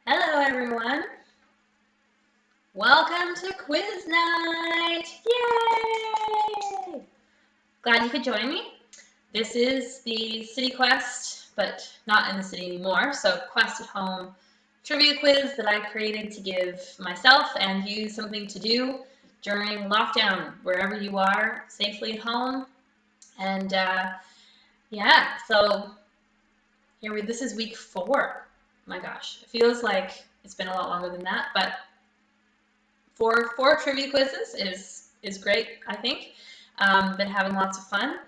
Hello everyone! Welcome to quiz night! Yay! Glad you could join me. This is the City Quest, but not in the city anymore, so Quest at Home trivia quiz that I created to give myself and you something to do during lockdown, wherever you are, safely at home. And yeah, so this is week 4. My gosh, it feels like it's been a lot longer than that, but four trivia quizzes is great, I think. Been having lots of fun.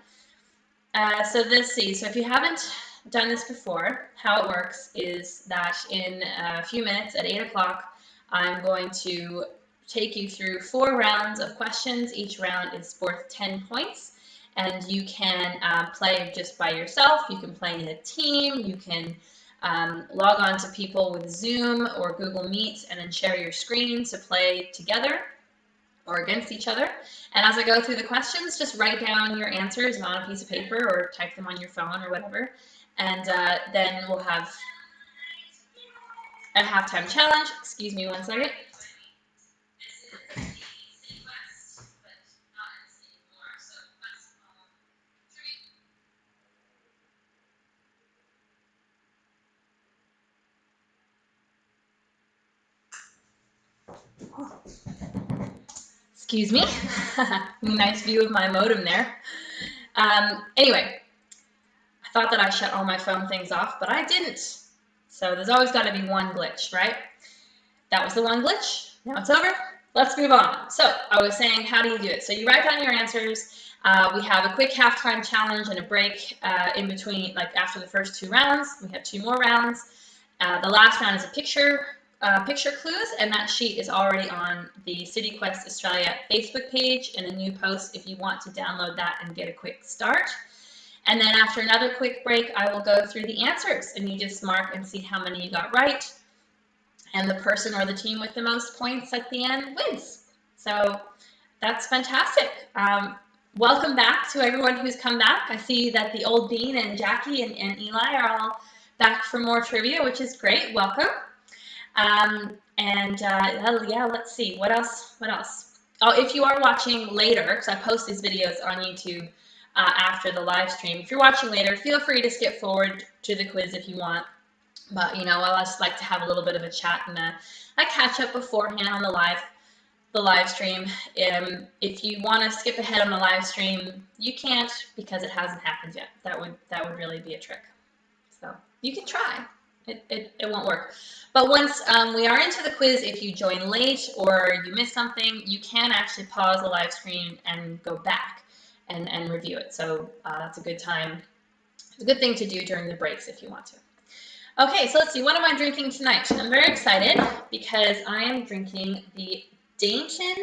So if you haven't done this before, how it works is that in a few minutes at 8 o'clock, I'm going to take you through 4 rounds of questions. Each round is worth 10 points. And you can play just by yourself. You can play in a team. You can log on to people with Zoom or Google Meet and then share your screen to play together or against each other. And as I go through the questions, just write down your answers on a piece of paper or type them on your phone or whatever. And then we'll have a halftime challenge. Excuse me one second. Excuse me. Nice view of my modem there. Anyway, I thought that I shut all my phone things off, but I didn't. So there's always got to be one glitch, right? That was the one glitch. Now it's over. Let's move on. So I was saying, how do you do it? So you write down your answers. We have a quick halftime challenge and a break in between, like after the first 2 rounds. We have 2 more rounds. The last round is a picture clues, and that sheet is already on the City Quest Australia Facebook page in a new post if you want to download that and get a quick start. And then after another quick break, I will go through the answers, and you just mark and see how many you got right. And the person or the team with the most points at the end wins. So that's fantastic. Welcome back to everyone who's come back. I see that the old Bean and Jackie and Eli are all back for more trivia, which is great. Welcome. Yeah, let's see. What else? Oh, if you are watching later, because I post these videos on YouTube after the live stream. If you're watching later, feel free to skip forward to the quiz if you want. But, I just like to have a little bit of a chat and I catch up beforehand on the live stream. If you want to skip ahead on the live stream, you can't because it hasn't happened yet. That would really be a trick. So you can try. It won't work. But once we are into the quiz, if you join late or you miss something, you can actually pause the live stream and go back and review it. So that's a good time. It's a good thing to do during the breaks if you want to. Okay, so let's see. What am I drinking tonight? I'm very excited because I am drinking the Dainton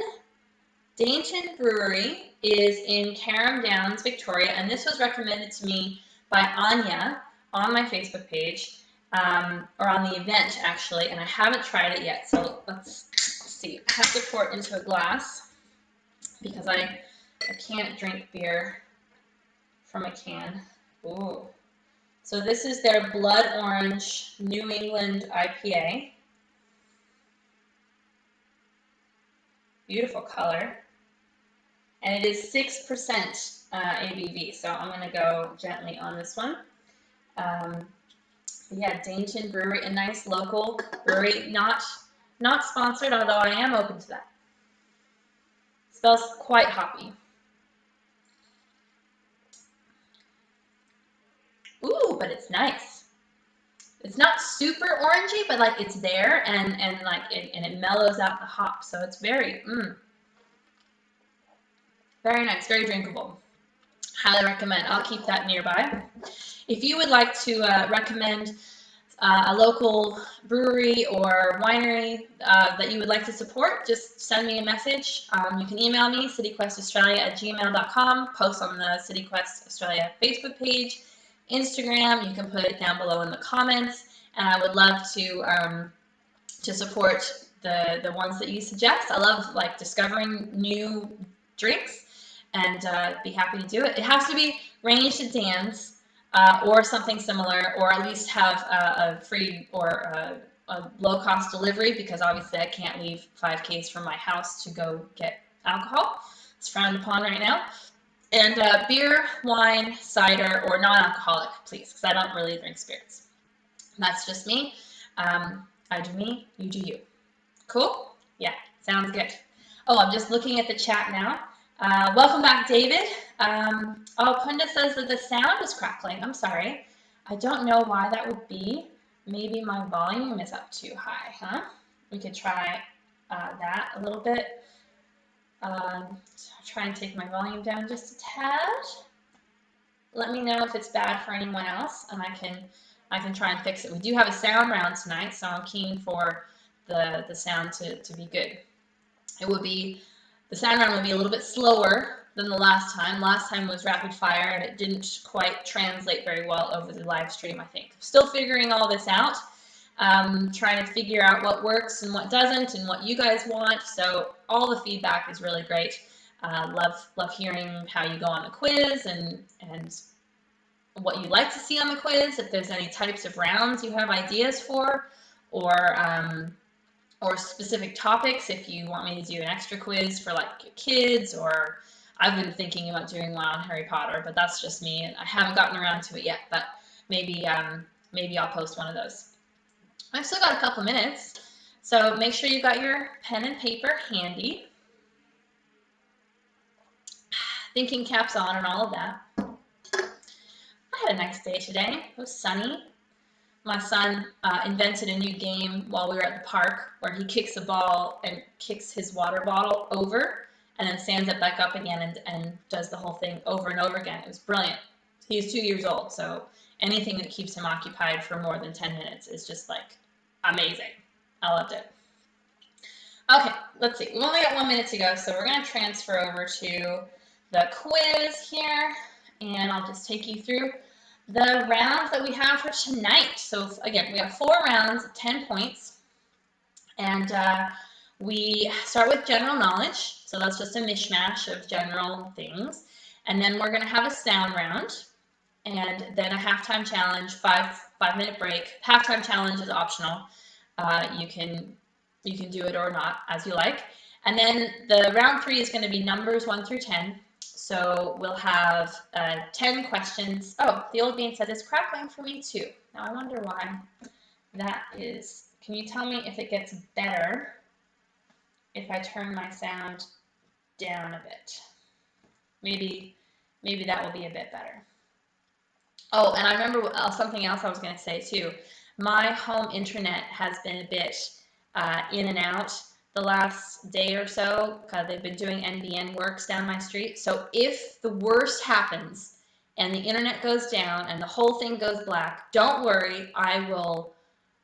Brewery is in Carrum Downs, Victoria, and this was recommended to me by Anya on my Facebook page. Or on the event, actually, and I haven't tried it yet, so let's see. I have to pour it into a glass because I can't drink beer from a can. Ooh. So this is their Blood Orange New England IPA. Beautiful color. And it is 6% ABV, so I'm going to go gently on this one. Yeah, Dainton Brewery, a nice local brewery, not sponsored, although I am open to that. Smells quite hoppy. Ooh, but it's nice. It's not super orangey, but like it's there and it mellows out the hop, so it's very nice, very drinkable. Highly recommend. I'll keep that nearby. If you would like to recommend a local brewery or winery that you would like to support, just send me a message. You can email me, cityquestaustralia@gmail.com, post on the City Quest Australia Facebook page, Instagram. You can put it down below in the comments, and I would love to support the ones that you suggest. I love discovering new drinks and be happy to do it. It has to be Rainy to Dance or something similar, or at least have a free or a low-cost delivery because obviously I can't leave 5 Ks from my house to go get alcohol. It's frowned upon right now. And beer, wine, cider, or non-alcoholic, please, because I don't really drink spirits. That's just me. I do me, you do you. Cool? Yeah, sounds good. Oh, I'm just looking at the chat now. Welcome back, David. Oh, Punda says that the sound is crackling. I'm sorry. I don't know why that would be. Maybe my volume is up too high, huh? We could try that a little bit. Try and take my volume down just a tad. Let me know if it's bad for anyone else, and I can try and fix it. We do have a sound round tonight, so I'm keen for the sound to be good. The sound round will be a little bit slower than the last time. Last time was rapid fire, and it didn't quite translate very well over the live stream, I think. Still figuring all this out. Trying to figure out what works and what doesn't and what you guys want. So all the feedback is really great. Love hearing how you go on the quiz and what you'd like to see on the quiz. If there's any types of rounds you have ideas for, or specific topics. If you want me to do an extra quiz for like your kids, or I've been thinking about doing one on Harry Potter, but that's just me, and I haven't gotten around to it yet. But maybe I'll post one of those. I've still got a couple minutes, so make sure you've got your pen and paper handy. Thinking caps on and all of that. I had a nice day today. It was sunny. My son invented a new game while we were at the park where he kicks a ball and kicks his water bottle over and then stands it back up again and does the whole thing over and over again. It was brilliant. He's 2 years old, so anything that keeps him occupied for more than 10 minutes is just like amazing. I loved it. Okay, let's see. We've only got 1 minute to go, so we're going to transfer over to the quiz here, and I'll just take you through the rounds that we have for tonight. So again, we have 4 rounds of 10 points, and we start with general knowledge. So that's just a mishmash of general things, and then we're going to have a sound round, and then a halftime challenge, 5-minute break. Halftime challenge is optional. You can do it or not as you like. And then the round 3 is going to be numbers 1 through 10. So we'll have 10 questions. Oh, the old bean said it's crackling for me too. Now I wonder why that is. Can you tell me if it gets better if I turn my sound down a bit? Maybe that will be a bit better. Oh, and I remember something else I was going to say too. My home internet has been a bit in and out the last day or so because they've been doing NBN works down my street. So if the worst happens and the internet goes down and the whole thing goes black, don't worry. I will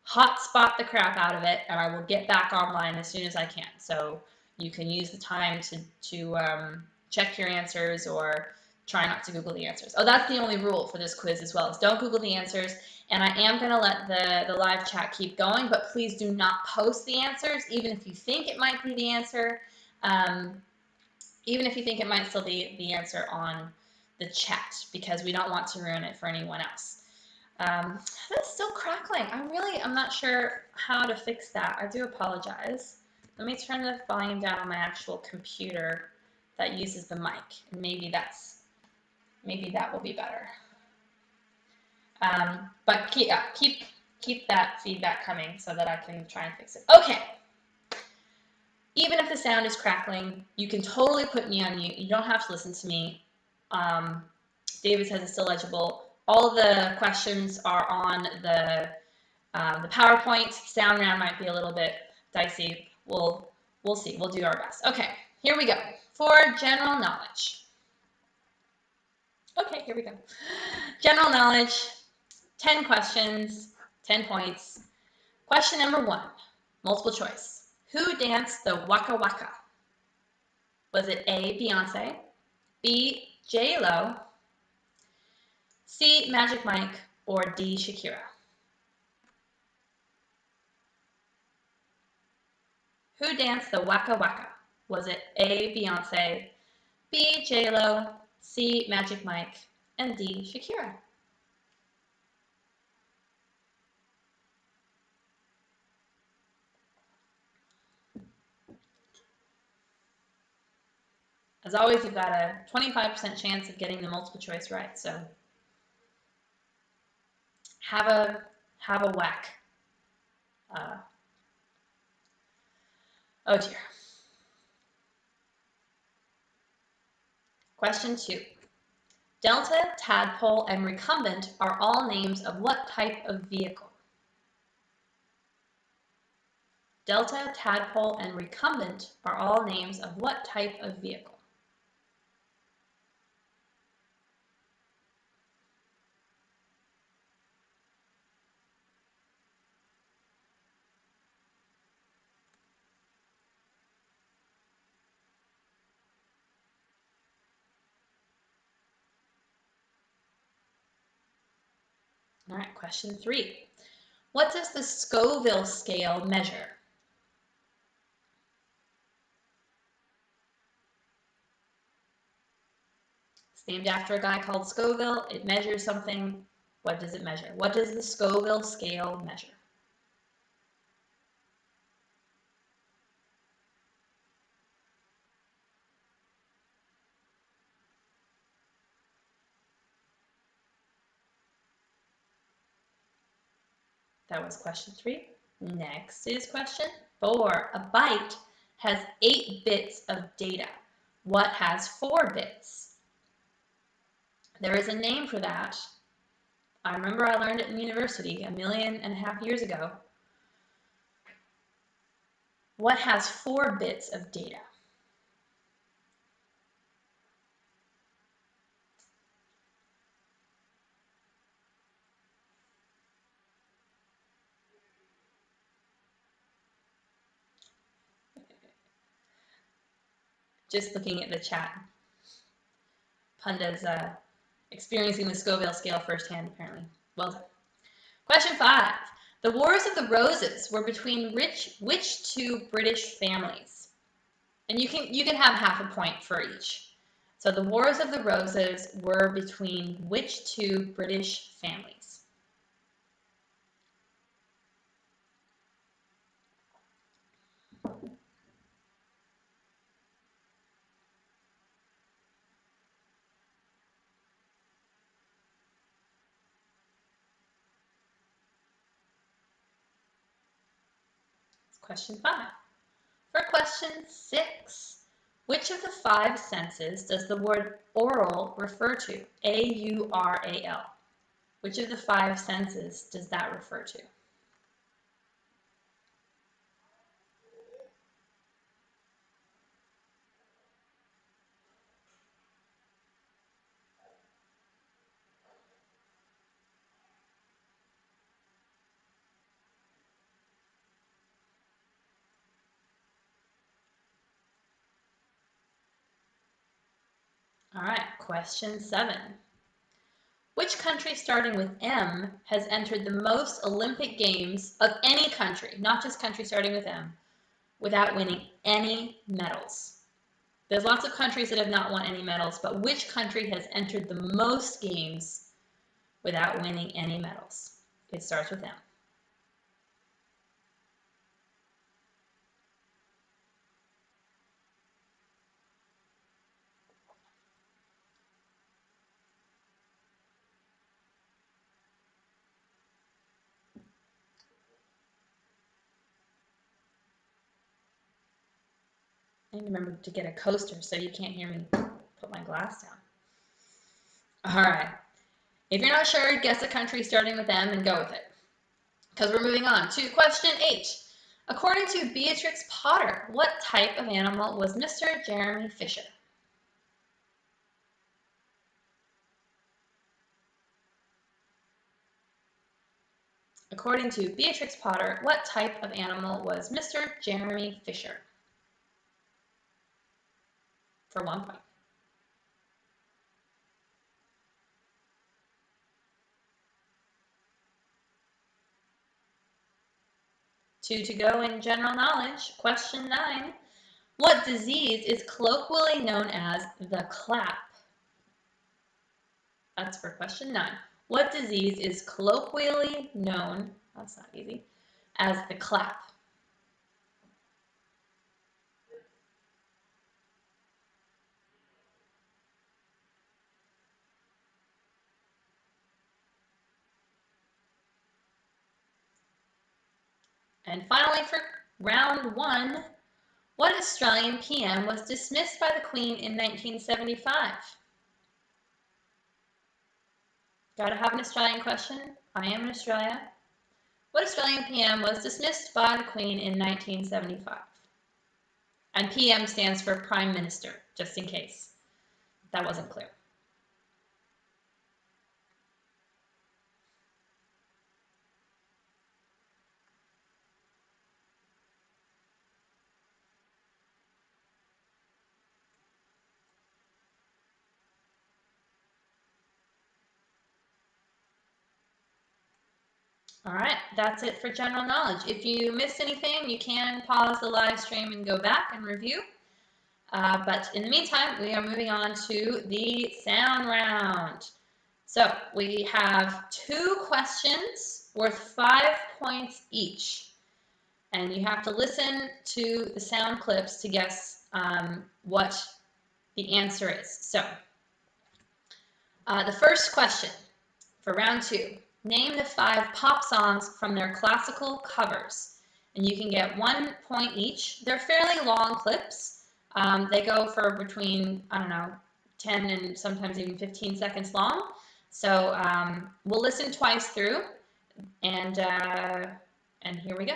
hotspot the crap out of it and I will get back online as soon as I can. So you can use the time to check your answers or try not to Google the answers. Oh, that's the only rule for this quiz as well, is don't Google the answers. And I am going to let the live chat keep going, but please do not post the answers, even if you think it might be the answer, even if you think it might still be the answer on the chat, because we don't want to ruin it for anyone else. That's still crackling. I'm not sure how to fix that. I do apologize. Let me turn the volume down on my actual computer that uses the mic, and maybe that will be better. But keep that feedback coming so that I can try and fix it. Okay. Even if the sound is crackling, you can totally put me on mute. You don't have to listen to me. David says it's still legible. All of the questions are on the PowerPoint. Sound round might be a little bit dicey. We'll see. We'll do our best. Okay, here we go. For general knowledge. Okay, here we go. General knowledge, 10 questions, 10 points. Question number 1, multiple choice. Who danced the Waka Waka? Was it A, Beyonce, B, J-Lo, C, Magic Mike, or D, Shakira? Who danced the Waka Waka? Was it A, Beyonce, B, J-Lo, C, Magic Mike, and D, Shakira? As always, you've got a 25% chance of getting the multiple choice right, so have a whack. Oh dear. Question 2. Delta, tadpole, and recumbent are all names of what type of vehicle? Delta, tadpole, and recumbent are all names of what type of vehicle? All right, question 3. What does the Scoville scale measure? It's named after a guy called Scoville. It measures something. What does it measure? What does the Scoville scale measure? That was question 3. Next is question 4. A byte has 8 bits of data. What has 4 bits? There is a name for that. I remember I learned it in university 1.5 million years ago. What has 4 bits of data? Just looking at the chat. Punda's experiencing the Scoville scale firsthand, apparently. Well done. Question 5. The Wars of the Roses were between which 2 British families? And you can have half a point for each. So the Wars of the Roses were between which 2 British families? Question 5. For question 6, which of the 5 senses does the word aural refer to? A-U-R-A-L. Which of the 5 senses does that refer to? All right, question 7. Which country starting with M has entered the most Olympic Games of any country, not just country starting with M, without winning any medals? There's lots of countries that have not won any medals, but which country has entered the most games without winning any medals? It starts with M. I need to remember to get a coaster so you can't hear me put my glass down. All right. If you're not sure, guess a country starting with M and go with it. Because we're moving on to question 8. According to Beatrix Potter, what type of animal was Mr. Jeremy Fisher? According to Beatrix Potter, what type of animal was Mr. Jeremy Fisher? For 1 point. 2 to go in general knowledge. Question 9. What disease is colloquially known as the clap? That's for question 9. What disease is colloquially known, that's not easy, as the clap? And finally, for round 1, what Australian PM was dismissed by the Queen in 1975? Gotta have an Australian question. I am in Australia. What Australian PM was dismissed by the Queen in 1975? And PM stands for Prime Minister, just in case that wasn't clear. All right, that's it for general knowledge. If you missed anything, you can pause the live stream and go back and review. But in the meantime, we are moving on to the sound round. So we have 2 questions worth 5 points each. And you have to listen to the sound clips to guess what the answer is. So the first question for round 2. Name the 5 pop songs from their classical covers. And you can get 1 point each. They're fairly long clips. They go for between, I don't know, 10 and sometimes even 15 seconds long. So we'll listen twice through, and here we go.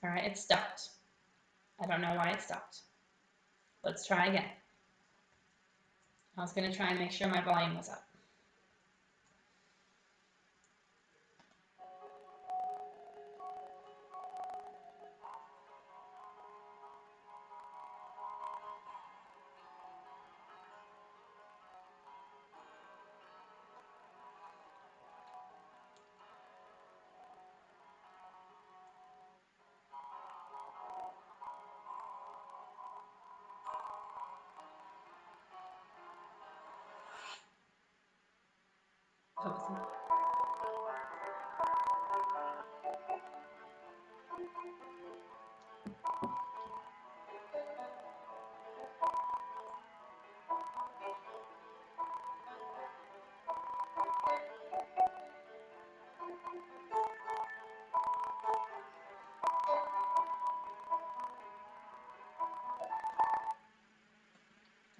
All right, it stopped. I don't know why it stopped. Let's try again. I was going to try and make sure my volume was up. Oh, it's not.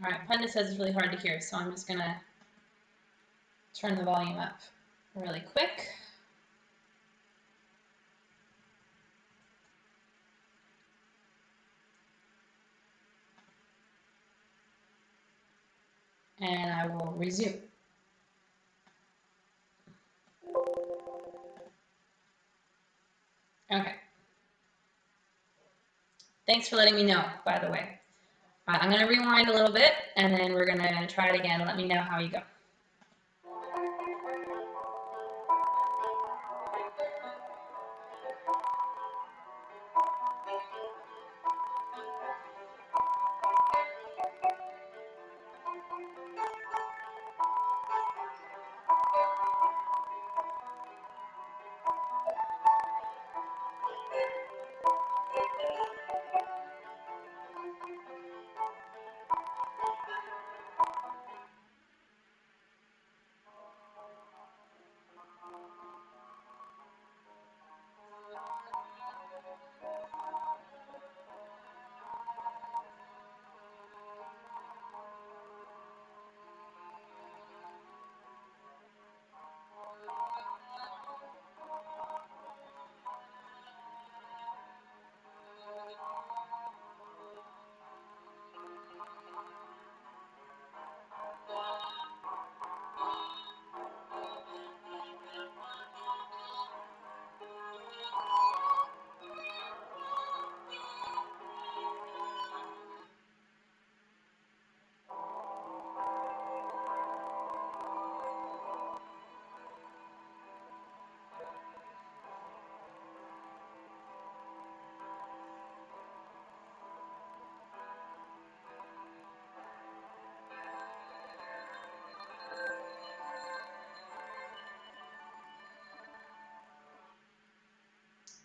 All right, Punda says it's really hard to hear, so I'm just going to turn the volume up really quick. And I will resume. Okay. Thanks for letting me know, by the way. I'm going to rewind a little bit, and then we're going to try it again. Let me know how you go.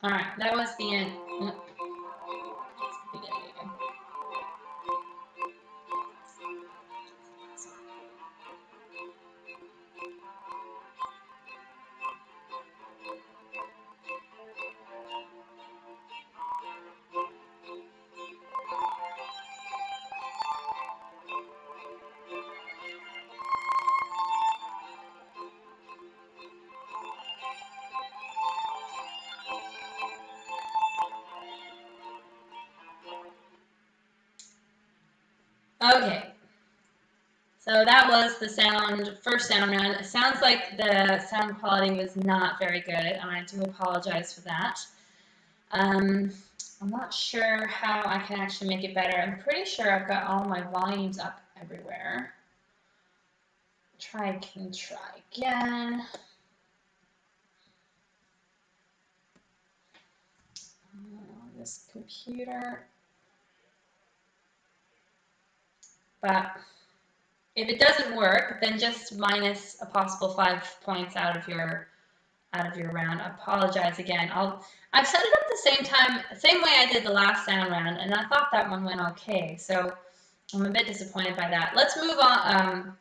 All right, that was the end. Beginning again. Okay, so that was the first sound round. It sounds like the sound quality was not very good, and I do apologize for that. I'm not sure how I can actually make it better. I'm pretty sure I've got all my volumes up everywhere. Try again. This computer. But if it doesn't work, then just minus a possible 5 points out of your round. I apologize again. I've set it up the same way I did the last sound round, and I thought that one went okay. So I'm a bit disappointed by that. Let's move on.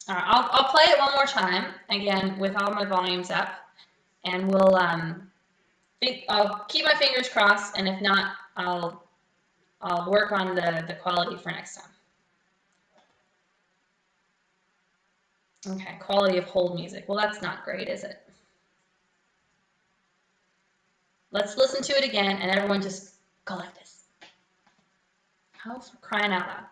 All right, I'll play it one more time again with all my volumes up, and I'll keep my fingers crossed, and if not, I'll work on the quality for next time. Okay, quality of hold music. Well, that's not great, is it? Let's listen to it again, and everyone just go like this. How for crying out loud.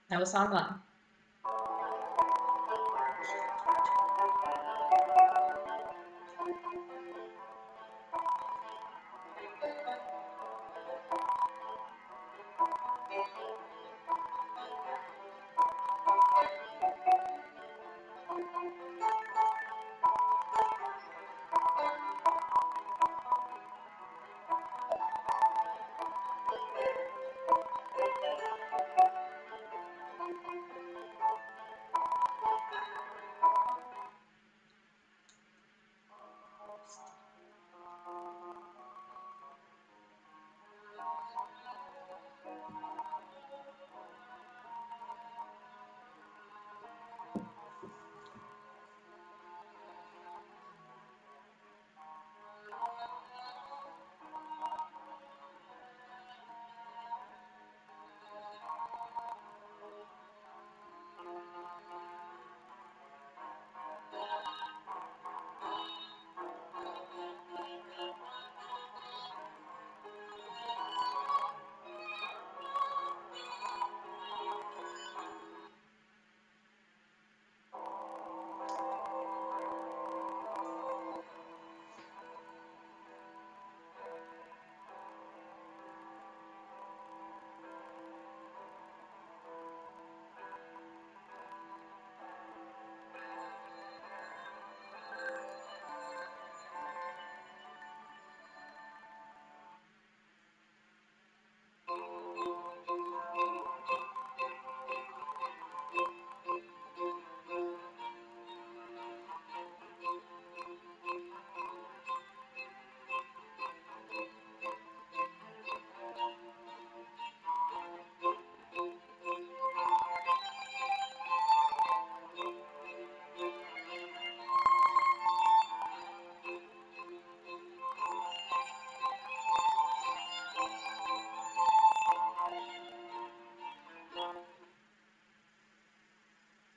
That was song 1.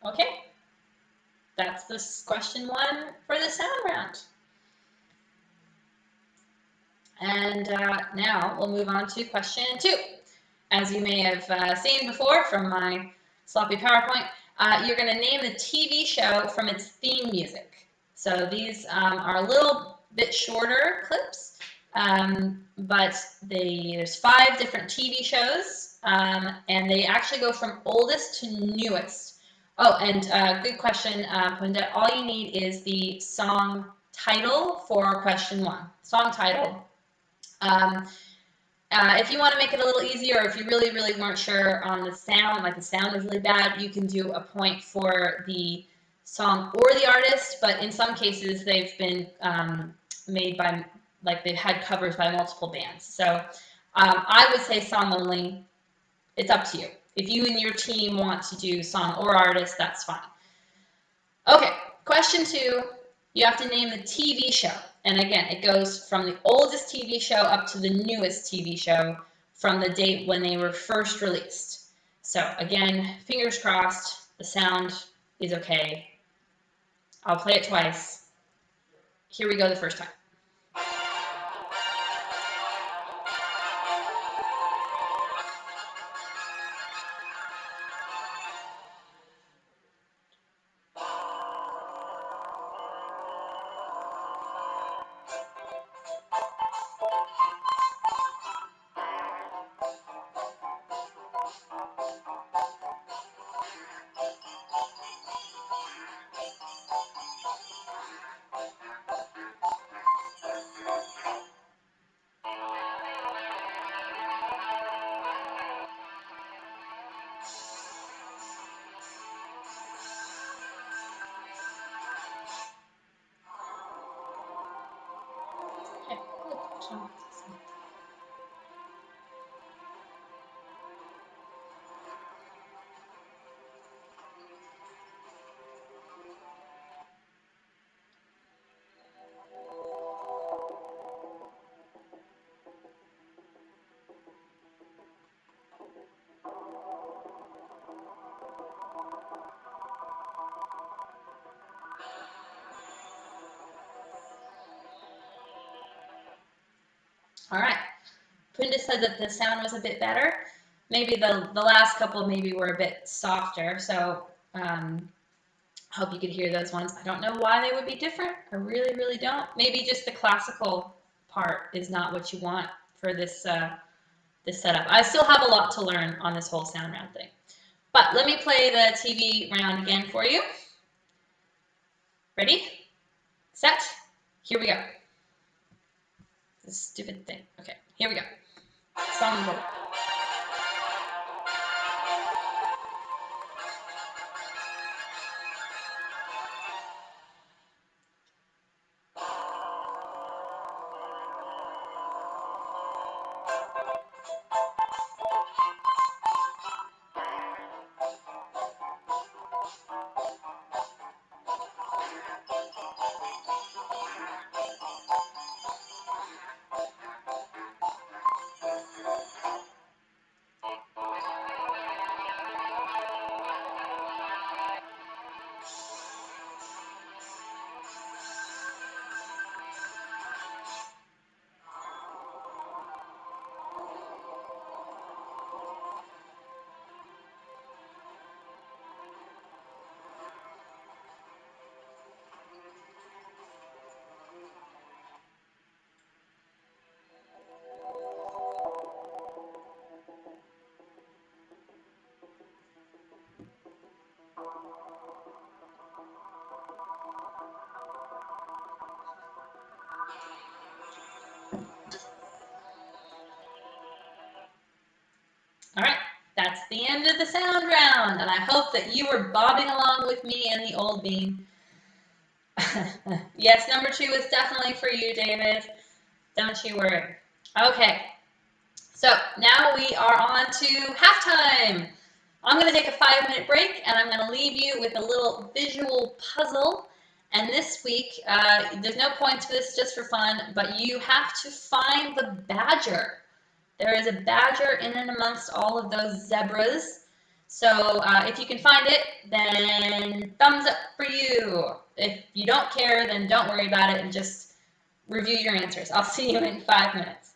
Okay, that's this question 1 for the sound round. And now we'll move on to question 2. As you may have seen before from my sloppy PowerPoint. You're going to name the TV show from its theme music. So these are a little bit shorter clips, but there's 5 different TV shows, and they actually go from oldest to newest. Oh, and good question, Punda. All you need is the song title for question 1. Song title. If you want to make it a little easier, or if you really, really weren't sure on the sound, like the sound is really bad, you can do a point for the song or the artist, but in some cases they've been made by, like they've had covers by multiple bands. So I would say song only. It's up to you. If you and your team want to do song or artist, that's fine. Okay, question 2, you have to name the TV show. And again, it goes from the oldest TV show up to the newest TV show from the date when they were first released. So again, fingers crossed, the sound is okay. I'll play it twice. Here we go the first time. Okay, good. All right. Punda said that the sound was a bit better. Maybe the last couple maybe were a bit softer, so hope you could hear those ones. I don't know why they would be different. I really, really don't. Maybe just the classical part is not what you want for this this setup. I still have a lot to learn on this whole sound round thing. But let me play the TV round again for you. Ready? Set? Here we go. This stupid thing. Okay, here we go. Song number 1. All right, that's the end of the sound round, and I hope that you were bobbing along with me and the old bean. Yes, number 2 is definitely for you, David. Don't you worry. Okay, so now we are on to halftime. I'm going to take a 5-minute break, and I'm going to leave you with a little visual puzzle. And this week, there's no points for this, just for fun, but you have to find the badger. There is a badger in and amongst all of those zebras. So if you can find it, then thumbs up for you. If you don't care, then don't worry about it and just review your answers. I'll see you in 5 minutes.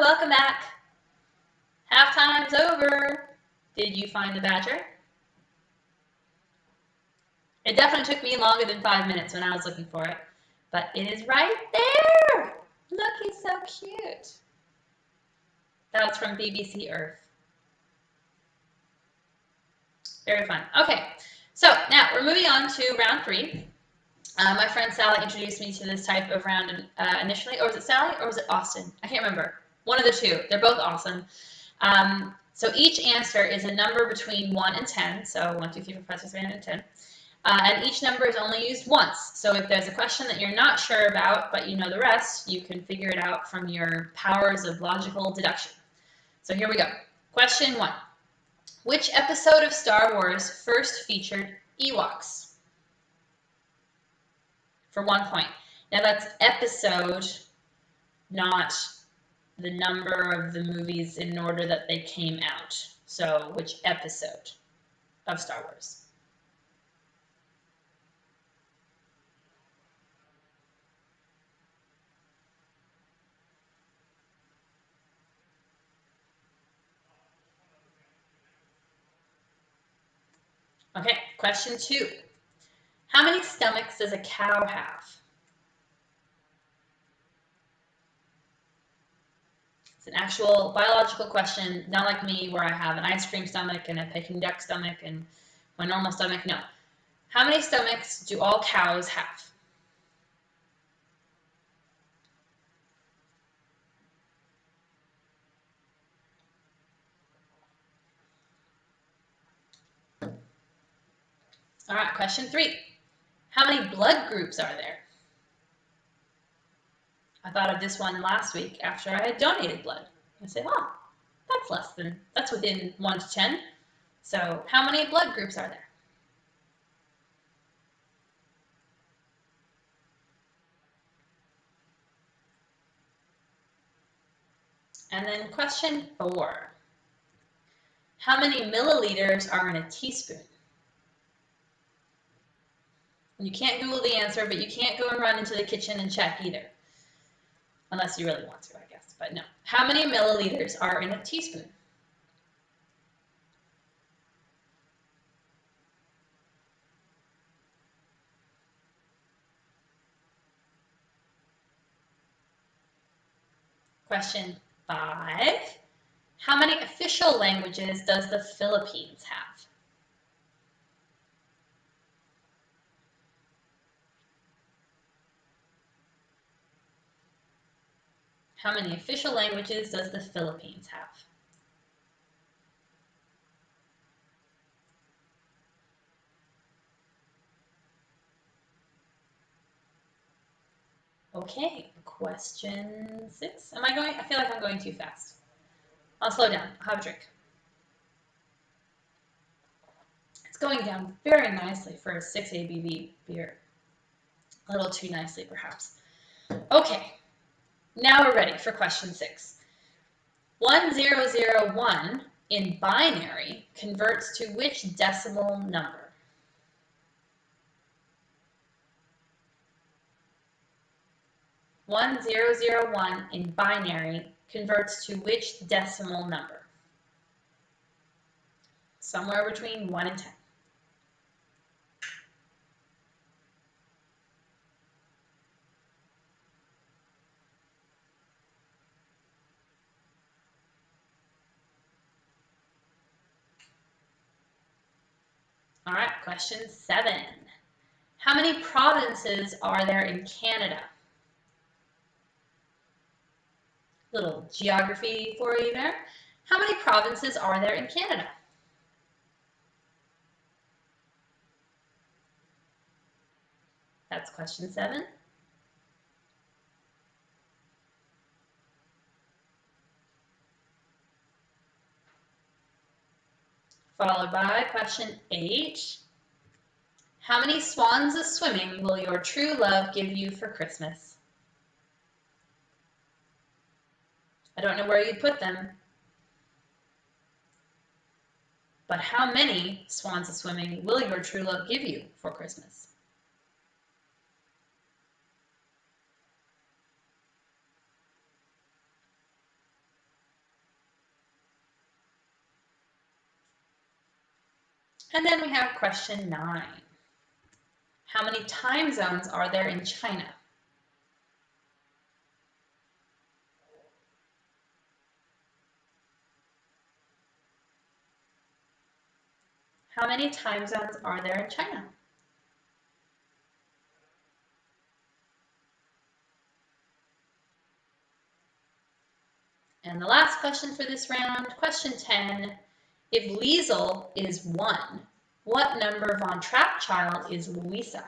welcome back. Halftime's over. Did you find the badger? It definitely took me longer than 5 minutes when I was looking for it, but it is right there. Look, he's so cute. That was from BBC Earth. Very fun. Okay, so now we're moving on to round 3. My friend Sally introduced me to this type of round initially, or was it Sally or was it Austin? I can't remember. One of the two. They're both awesome. So each answer is a number between 1 and 10. So 1, 2, 3, 4, 5, 6, 7, 8, 9, 10. And each number is only used once. So if there's a question that you're not sure about, but you know the rest, you can figure it out from your powers of logical deduction. So here we go. Question 1. Which episode of Star Wars first featured Ewoks? For 1 point. Now that's episode, not the number of the movies in order that they came out. So which episode of Star Wars? Okay, question 2. How many stomachs does a cow have? It's an actual biological question, not like me where I have an ice cream stomach and a Peking duck stomach and my normal stomach. No. How many stomachs do all cows have? All right, question 3. How many blood groups are there? I thought of this one last week after I had donated blood. I said, oh, that's within 1 to 10. So how many blood groups are there? And then question 4. How many milliliters are in a teaspoon? You can't Google the answer, but you can't go and run into the kitchen and check either. Unless you really want to, I guess. But no. How many milliliters are in a teaspoon? Question 5. How many official languages does the Philippines have? How many official languages does the Philippines have? Okay, question 6. I feel like I'm going too fast. I'll slow down. I'll have a drink. It's going down very nicely for a 6 ABV beer. A little too nicely, perhaps. Okay, now we're ready for question 6. 1001 in binary converts to which decimal number? (1001) in binary converts to which decimal number? Somewhere between 1 and 10. All right, question 7. How many provinces are there in Canada? Little geography for you there. How many provinces are there in Canada? That's question 7. Followed by question 8. How many swans a swimming will your true love give you for Christmas? I don't know where you'd put them, but how many swans a swimming will your true love give you for Christmas? And then we have question 9. How many time zones are there in China? How many time zones are there in China? And the last question for this round, question 10. If Liesel is 1, what number von Trappchild is Louisa?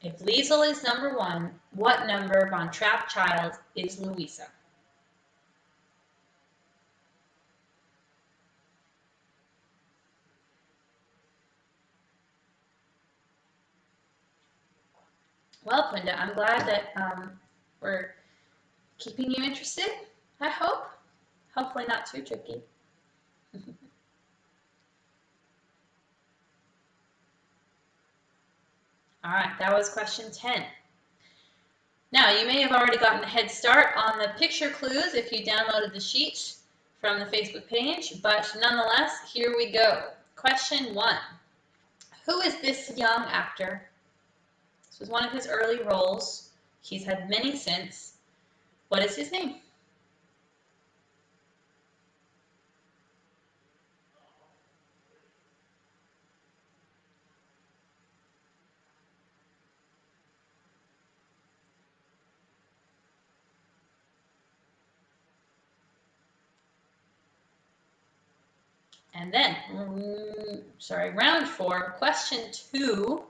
If Liesel is number 1, what number von Trappchild is Louisa? Well, Quinda, I'm glad that we're keeping you interested, I hope. Hopefully not too tricky. All right, that was question 10. Now, you may have already gotten a head start on the picture clues if you downloaded the sheet from the Facebook page, but nonetheless, here we go. Question 1. Who is this young actor? This was one of his early roles. He's had many since. What is his name? And then, round 4, question 2.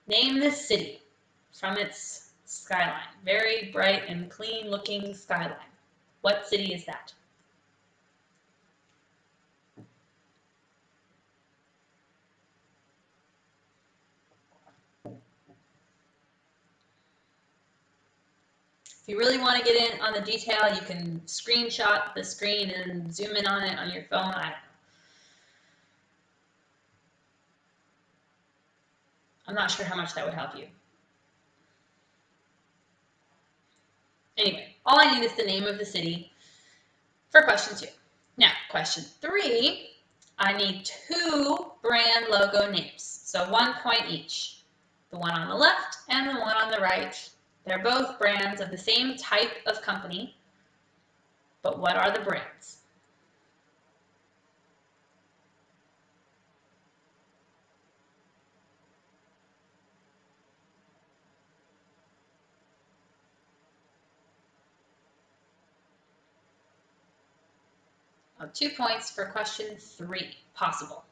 Name the city from its skyline. Very bright and clean looking skyline. What city is that? If you really want to get in on the detail, you can screenshot the screen and zoom in on it on your phone. I'm not sure how much that would help you. Anyway, all I need is the name of the city for question 2. Now, question 3, I need 2 brand logo names. So 1 point each. The one on the left and the one on the right. They're both brands of the same type of company, but what are the brands? Oh, 2 points for question 3, possible.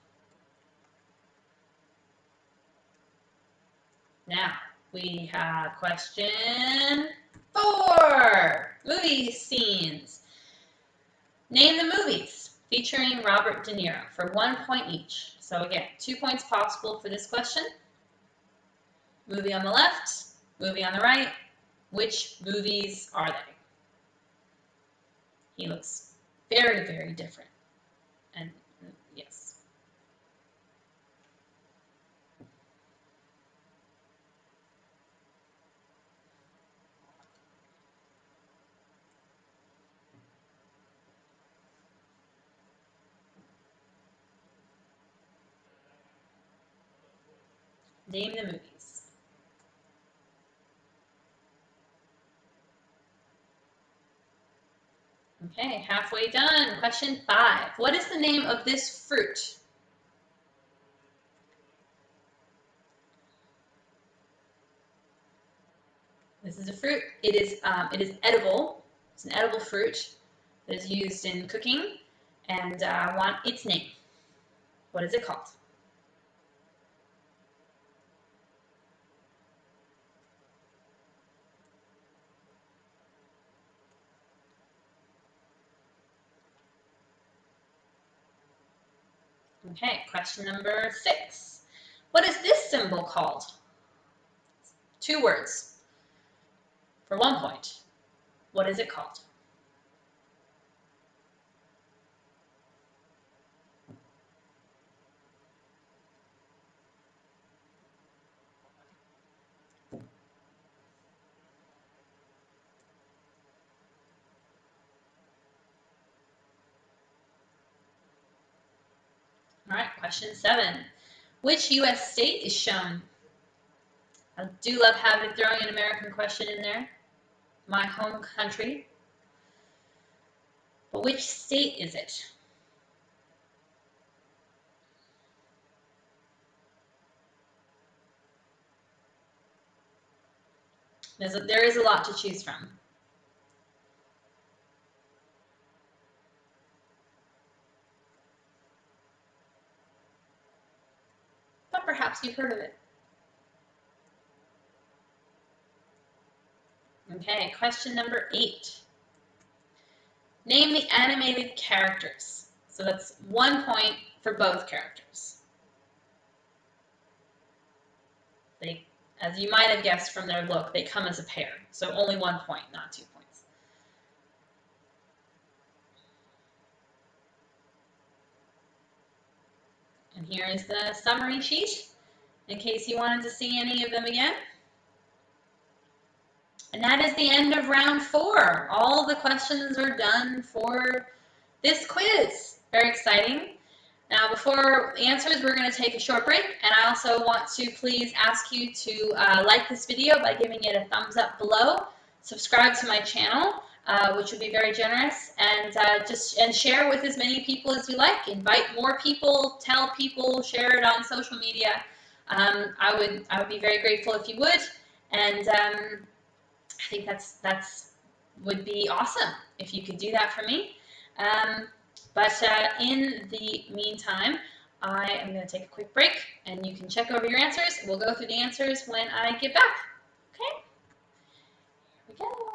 Now, we have question 4, movie scenes. Name the movies featuring Robert De Niro for 1 point each. So again, 2 points possible for this question. Movie on the left, movie on the right. Which movies are they? He looks very, very different. And yes. Name the movies. Okay, halfway done. Question 5. What is the name of this fruit? This is a fruit. It is edible. It's an edible fruit that is used in cooking, and I want its name. What is it called? Okay, question number 6. What is this symbol called? 2 words for 1 point. What is it called? question 7. Which U.S. state is shown? I do love throwing an American question in there. My home country. But which state is it? There is a lot to choose from. But perhaps you've heard of it. Okay, question number 8. Name the animated characters. So that's 1 point for both characters. They, as you might have guessed from their look, they come as a pair. So only 1 point, not 2 points. And here is the summary sheet, in case you wanted to see any of them again. And that is the end of round 4. All the questions are done for this quiz. Very exciting. Now, before answers, we're going to take a short break, and I also want to please ask you to like this video by giving it a thumbs up below, subscribe to my channel, which would be very generous, and share with as many people as you like. Invite more people, tell people, share it on social media. I would be very grateful if you would, and I think that's would be awesome if you could do that for me. But in the meantime, I am going to take a quick break, and you can check over your answers. We'll go through the answers when I get back. Okay? Here we go.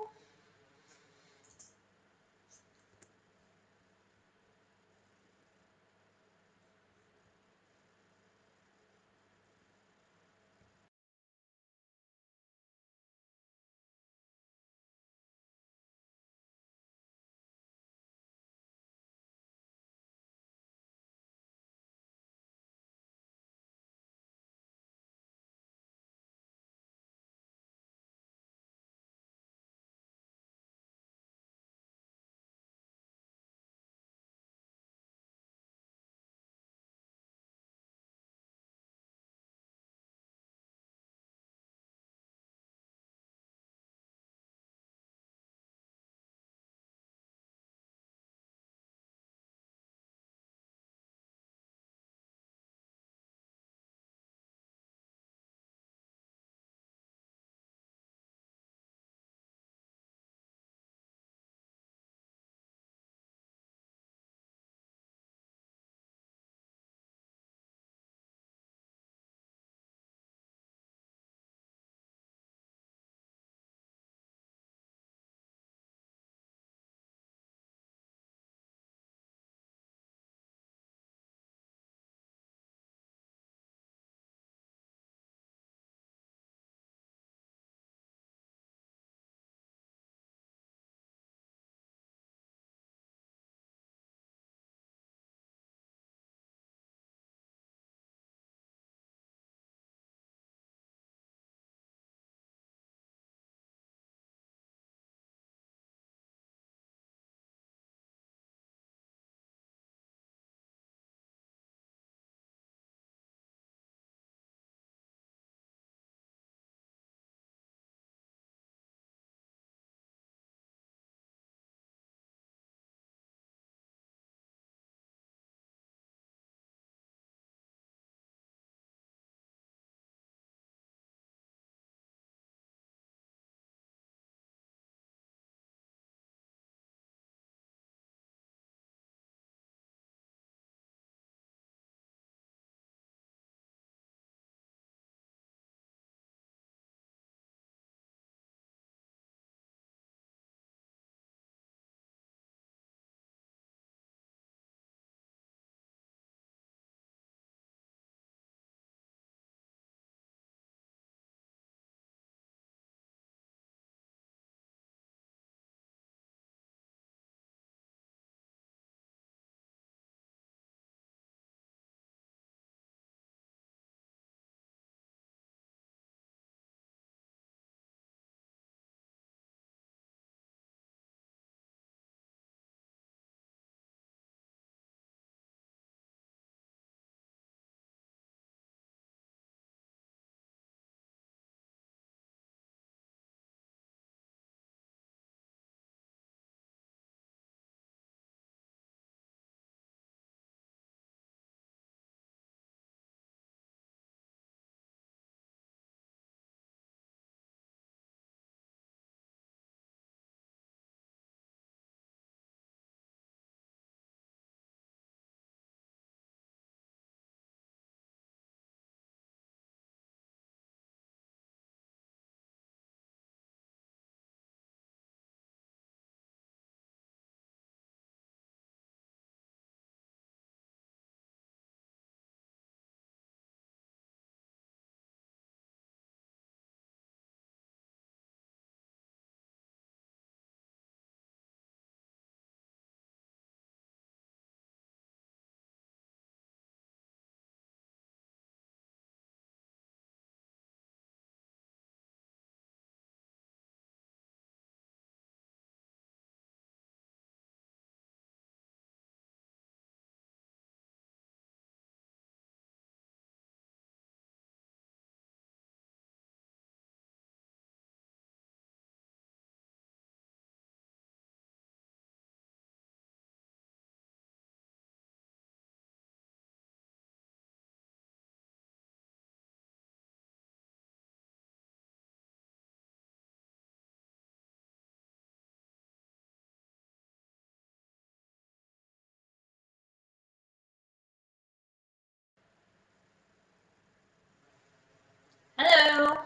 Hello,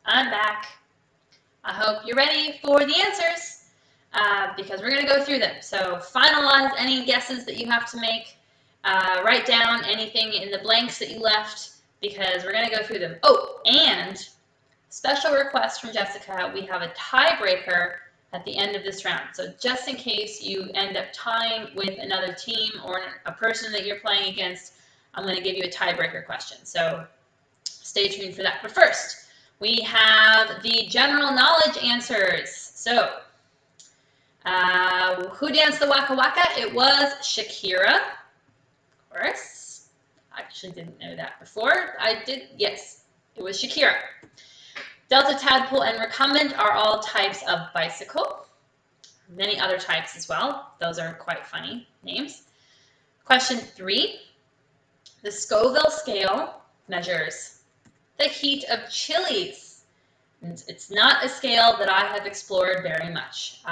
I'm back. I hope you're ready for the answers because we're going to go through them. So finalize any guesses that you have to make. Write down anything in the blanks that you left because we're going to go through them. Oh, and special request from Jessica, we have a tiebreaker at the end of this round. So just in case you end up tying with another team or a person that you're playing against, I'm going to give you a tiebreaker question. So stay tuned for that. But first, we have the general knowledge answers. So, who danced the Waka Waka? It was Shakira, of course. I actually didn't know that before. I did, yes, it was Shakira. Delta, tadpole, and recumbent are all types of bicycle. Many other types as well. Those are quite funny names. Question 3. The Scoville Scale measures the heat of chilies. And it's not a scale that I have explored very much.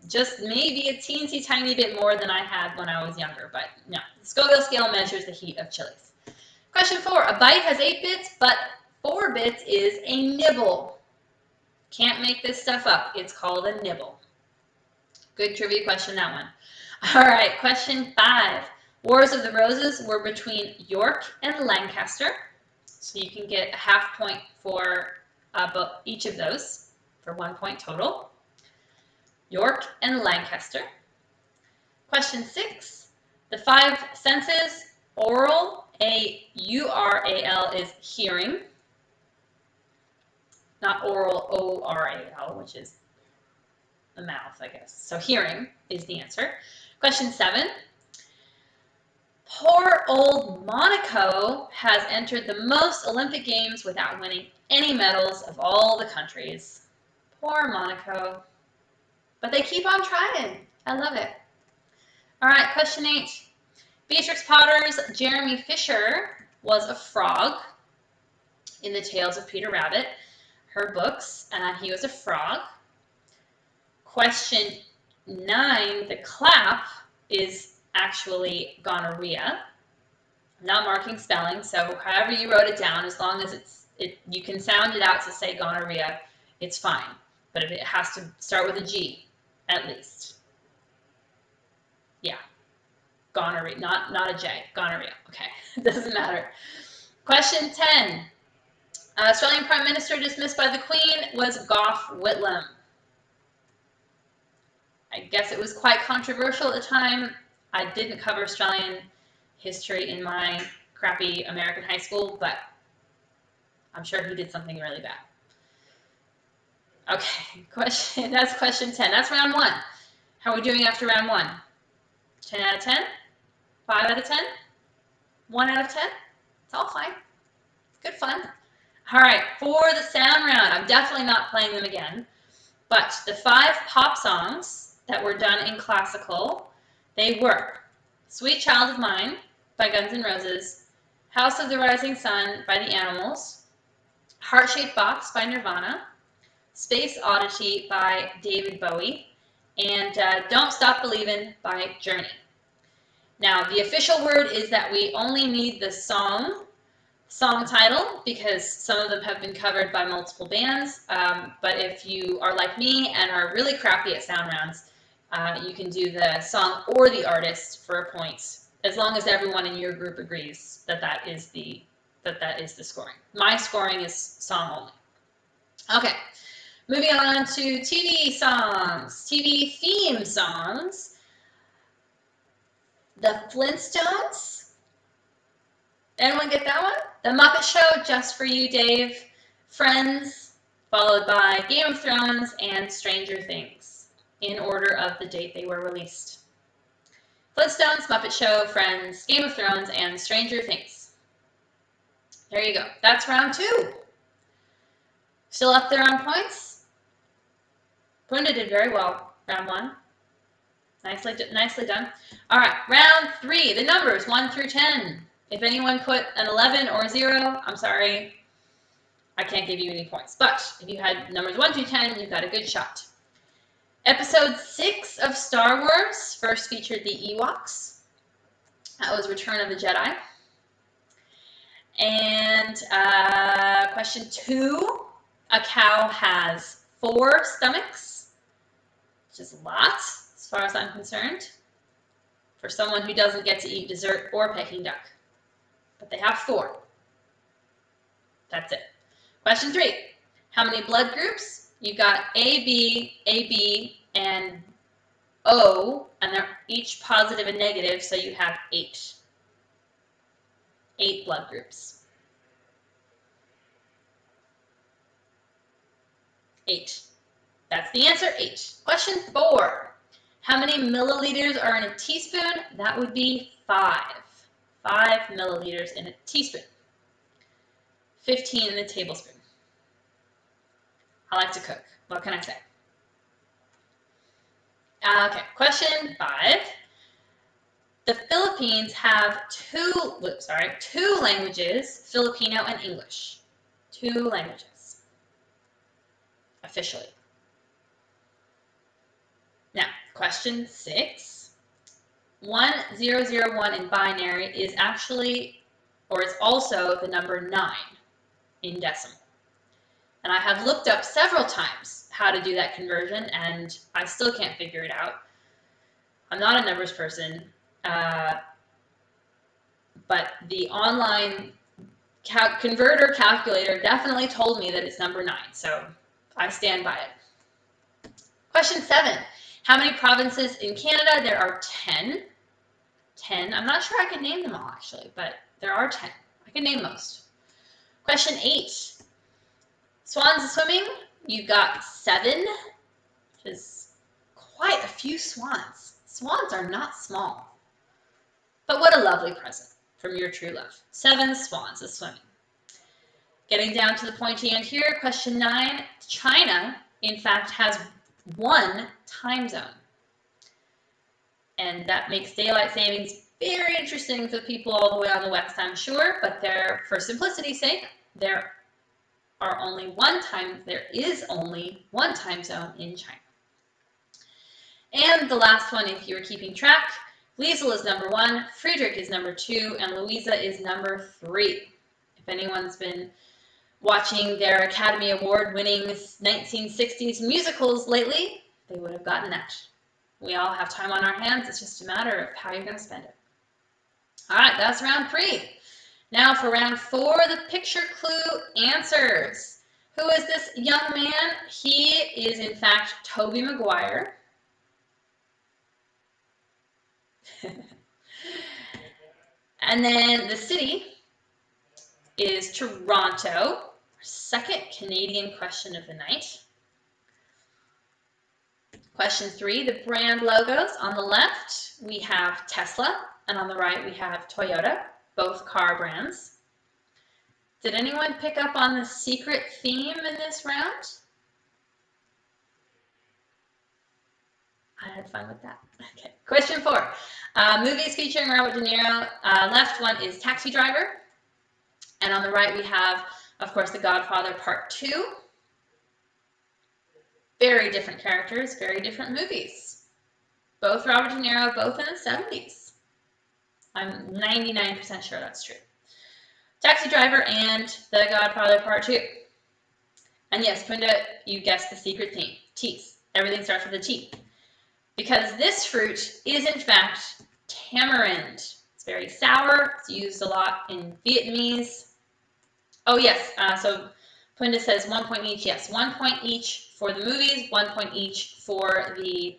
Just maybe a teensy tiny bit more than I had when I was younger, but no. The Scoville Scale measures the heat of chilies. Question 4. A bite has 8 bits, but 4 bits is a nibble. Can't make this stuff up. It's called a nibble. Good trivia question, that one. All right, question 5. Wars of the Roses were between York and Lancaster. So you can get a half point for each of those for 1 point total. York and Lancaster. Question 6. The 5 senses, aural, A-U-R-A-L, is hearing. Not oral, O-R-A-L, which is the mouth, I guess. So hearing is the answer. Question 7. Poor old Monaco has entered the most Olympic Games without winning any medals of all the countries. Poor Monaco. But they keep on trying. I love it. All right, question 8. Beatrix Potter's Jeremy Fisher was a frog in the Tales of Peter Rabbit, her books, and he was a frog. Question 9. The clap is actually gonorrhea. I'm not marking spelling, so however you wrote it down, as long as you can sound it out to say gonorrhea, it's fine. But if it has to start with a G, at least. Yeah. Gonorrhea, not a J. Gonorrhea. Okay. It doesn't matter. Question 10. Australian Prime Minister dismissed by the Queen was Gough Whitlam. I guess it was quite controversial at the time. I didn't cover Australian history in my crappy American high school, but I'm sure he did something really bad. Okay, that's question 10. That's round 1. How are we doing after round 1? 10 out of 10? 5 out of 10? 1 out of 10? It's all fine. Good fun. All right, for the sound round, I'm definitely not playing them again, but the 5 pop songs that were done in classical, they were Sweet Child of Mine by Guns N' Roses, House of the Rising Sun by the Animals, Heart-Shaped Box by Nirvana, Space Oddity by David Bowie, and Don't Stop Believin' by Journey. Now, the official word is that we only need the song title because some of them have been covered by multiple bands, but if you are like me and are really crappy at sound rounds, you can do the song or the artist for a point, as long as everyone in your group agrees that is the scoring. My scoring is song only. Okay, moving on to TV songs, TV theme songs. The Flintstones. Anyone get that one? The Muppet Show, Just for You, Dave. Friends, followed by Game of Thrones and Stranger Things, in order of the date they were released. Flintstones, Muppet Show, Friends, Game of Thrones, and Stranger Things. There you go. That's round 2. Still up there on points? Brenda did very well. Round 1. Nicely done. All right, round 3. The numbers 1 through 10. If anyone put an 11 or a 0, I'm sorry, I can't give you any points. But if you had numbers 1 through 10, you've got a good shot. Episode 6 of Star Wars first featured the Ewoks. That was Return of the Jedi. And question 2, a cow has 4 stomachs, which is a lot as far as I'm concerned, for someone who doesn't get to eat dessert or Peking duck. But they have 4. That's it. Question 3, how many blood groups? You've got AB, and O, and they're each positive and negative, so you have 8. 8 blood groups. 8. That's the answer, 8. Question 4. How many milliliters are in a teaspoon? That would be 5. 5 milliliters in a teaspoon. 15 in a tablespoon. I like to cook. What can I say? Okay, question 5. The Philippines have two languages, Filipino and English. 2 languages, officially. Now, question 6. 1001 in binary is actually, or is also the number 9 in decimal. And I have looked up several times how to do that conversion, and I still can't figure it out. I'm not a numbers person, but the online converter calculator definitely told me that it's number 9, so I stand by it. Question 7. How many provinces in Canada? There are 10. 10. I'm not sure I could name them all, actually, but there are 10. I can name most. Question 8. Swans swimming. You've got 7, which is quite a few swans. Swans are not small. But what a lovely present from your true love. 7 swans is swimming. Getting down to the pointy end here, question 9. China, in fact, has 1 time zone. And that makes daylight savings very interesting for people all the way on the west, I'm sure. But for simplicity's sake, there is only one time zone in China. And the last one, if you were keeping track, Liesel is number 1, Friedrich is number 2, and Louisa is number 3. If anyone's been watching their Academy Award-winning 1960s musicals lately, they would have gotten that. We all have time on our hands. It's just a matter of how you're going to spend it. All right, that's round 3. Now for round 4, the picture clue answers. Who is this young man? He is, in fact, Tobey Maguire. And then the city is Toronto. Second Canadian question of the night. Question 3, the brand logos. On the left, we have Tesla, and on the right, we have Toyota, both car brands. Did anyone pick up on the secret theme in this round? I had fun with that. Okay. Question 4. Movies featuring Robert De Niro. Left one is Taxi Driver. And on the right, we have, of course, The Godfather Part 2. Very different characters, very different movies. Both Robert De Niro, both in the 70s. I'm 99% sure that's true. Taxi Driver and The Godfather Part 2. And yes, Punda, you guessed the secret theme. Teas. Everything starts with a T. Because this fruit is, in fact, tamarind. It's very sour. It's used a lot in Vietnamese. Oh, yes. So Punda says 1 point each. Yes, 1 point each for the movies, 1 point each for the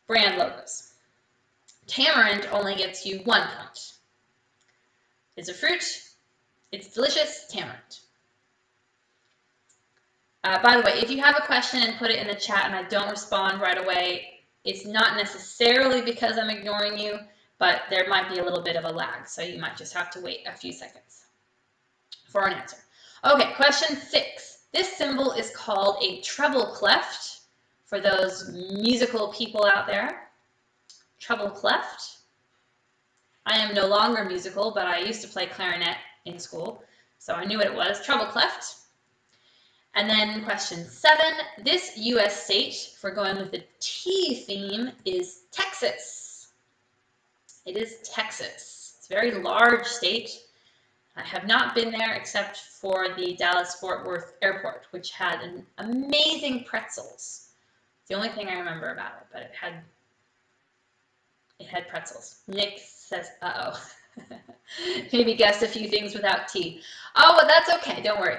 brand logos. Tamarind only gets you 1 point. It's a fruit. It's delicious. Tamarind. By the way, if you have a question and put it in the chat and I don't respond right away, it's not necessarily because I'm ignoring you, but there might be a little bit of a lag, so you might just have to wait a few seconds for an answer. Okay, question 6. This symbol is called a treble clef for those musical people out there. Treble clef. I am no longer musical, but I used to play clarinet in school, so I knew what it was. Treble clef. And then question 7, this U.S. state, if we're going with the T theme, is Texas. It is Texas. It's a very large state. I have not been there except for the Dallas-Fort Worth Airport, which had an amazing pretzels. It's the only thing I remember about it, but it had pretzels. Nick says, uh-oh. Maybe guessed a few things without T. Oh, well, that's okay. Don't worry.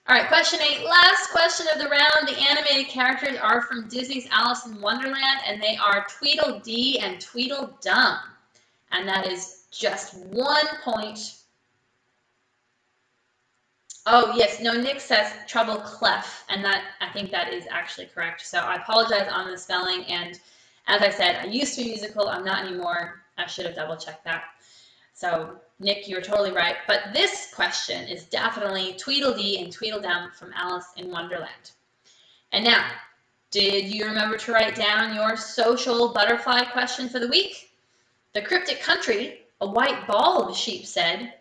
All right, question 8. Last question of the round. The animated characters are from Disney's Alice in Wonderland, and they are Tweedledee and Tweedledum. And that is just 1 point. Oh, yes. No, Nick says Trouble Clef, and that I think that is actually correct. So I apologize on the spelling, and as I said, I used to be musical. I'm not anymore. I should have double-checked that. So, Nick, you're totally right. But this question is definitely Tweedledee and Tweedledum from Alice in Wonderland. And now, did you remember to write down your social butterfly question for the week? The cryptic country, a white ball, the sheep said,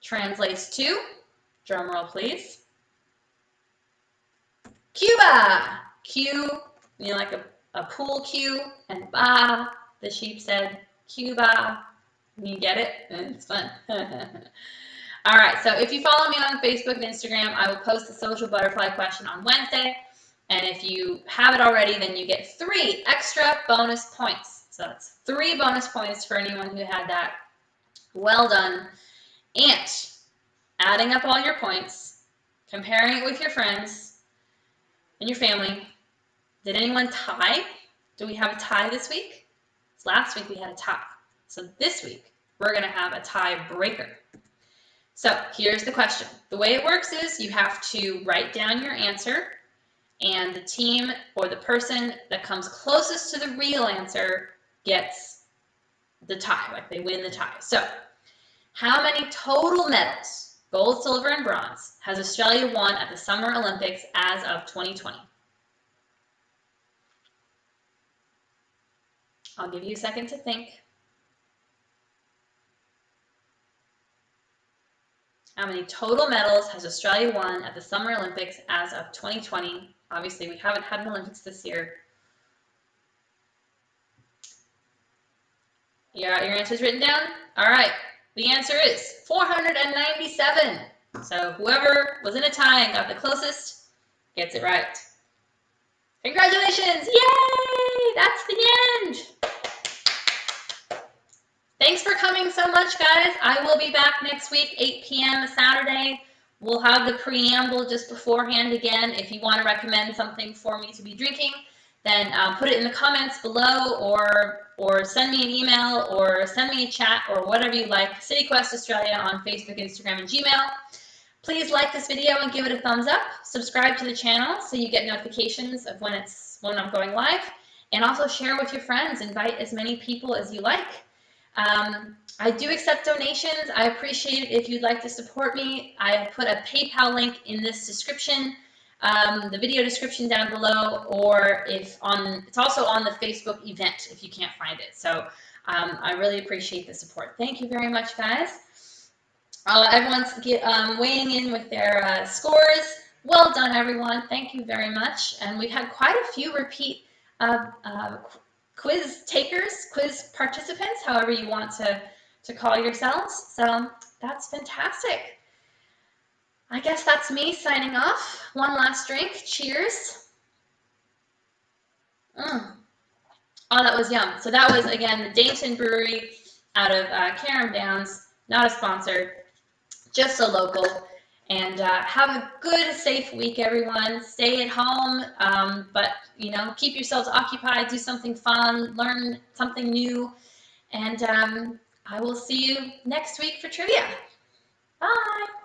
translates to, drumroll please, Cuba. Q, you know, like a pool cue, and ba, the sheep said, Cuba. You get it? It's fun. All right, so if you follow me on Facebook and Instagram, I will post the social butterfly question on Wednesday. And if you have it already, then you get 3 extra bonus points. So that's 3 bonus points for anyone who had that. Well done. And adding up all your points, comparing it with your friends and your family. Did anyone tie? Do we have a tie this week? Last week we had a tie. So this week, we're going to have a tiebreaker. So here's the question. The way it works is you have to write down your answer, and the team or the person that comes closest to the real answer gets the tie, like they win the tie. So how many total medals, gold, silver, and bronze, has Australia won at the Summer Olympics as of 2020? I'll give you a second to think. How many total medals has Australia won at the Summer Olympics as of 2020? Obviously, we haven't had an Olympics this year. You got your answers written down? All right. The answer is 497. So whoever was in a tie and got the closest gets it right. Congratulations! Yay! That's the end. Thanks for coming so much, guys. I will be back next week, 8 p.m. Saturday. We'll have the preamble just beforehand again. If you want to recommend something for me to be drinking, then put it in the comments below, or send me an email, or send me a chat, or whatever you like. CityQuest Australia on Facebook, Instagram, and Gmail. Please like this video and give it a thumbs up. Subscribe to the channel so you get notifications of when I'm going live. And also share with your friends. Invite as many people as you like. I do accept donations. I appreciate it if you'd like to support me. I have put a PayPal link in this description, the video description down below, or it's also on the Facebook event if you can't find it. So I really appreciate the support. Thank you very much, guys. Everyone's weighing in with their scores. Well done, everyone. Thank you very much. And we had quite a few repeat quiz takers, quiz participants, however you want to call yourselves. So that's fantastic. I guess that's me signing off. One last drink. Cheers. Oh, that was yum. So that was, again, the Dainton Brewery out of Carrum Downs. Not a sponsor, just a local. And have a good, safe week, everyone. Stay at home, but, you know, keep yourselves occupied. Do something fun. Learn something new. And I will see you next week for trivia. Bye.